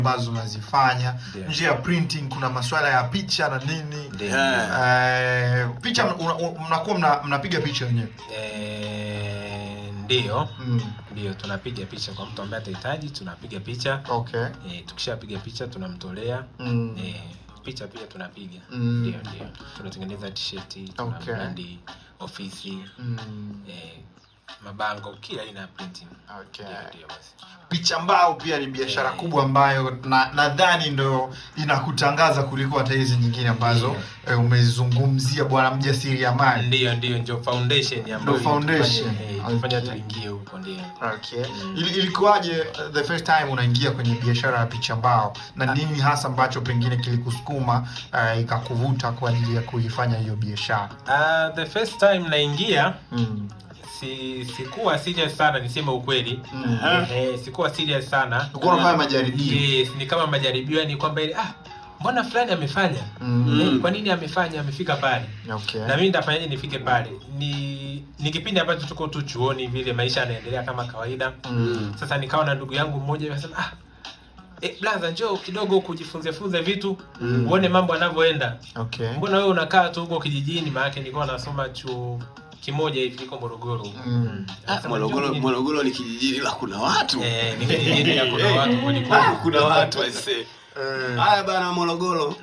ambazo unazifanya nje ya printing, kuna masuala ya picha na nini. Picha mnakuwa mnapiga picha wenyewe? Ndio tunapiga picha kwa mtu ambaye atahitaji, tunapiga picha. Okay. Tukishapiga picha tunamtolea. Picha pia tunapiga. Ndio. Tunatengeneza t-shirt, tuna brandi, ofisi, mabango, kila aina ya printing. Okay. Ndio basi. Picha mbao pia ni biashara kubwa ambayo nadhani ndio inakutangaza kuliko hata hizi nyingine ambazo umezungumzia bwana mjasiriamali. Ndio foundation ambayo tunafanya tuingie huko ndio. Okay. Ilikuwaje the first time unaingia kwenye biashara ya picha mbao, na nini hasa ambacho pengine kilikusukuma ikakuvuta kwa ajili ya kuifanya hiyo biashara? The first time naingia sikuwa serious sana, niseme ukweli. Sikuwa serious sana. Ulikuwa unafanya majaribio? Yes, ni kama majaribio, yani kwamba ile mbona fulani amefanya? Kwa nini amefika pale? Okay. Na mimi nitafanyaje nifike pale? Ni kipindi ambacho tuko tu chuoni vile, maisha yanaendelea kama kawaida. Sasa nikawa na ndugu yangu mmoja akasema, blaza njoo kidogo kujifunza vitu, uone mambo yanavyoenda. Okay. Mbona wewe unakaa tu huko kijijini? Maana nilikuwa nasoma chuo kimoja hivi iko Morogoro. Morogoro ni kijijini la kuna watu. Ni kijijini la kuna watu, kuna watu aisee. Haya bana Morogoro.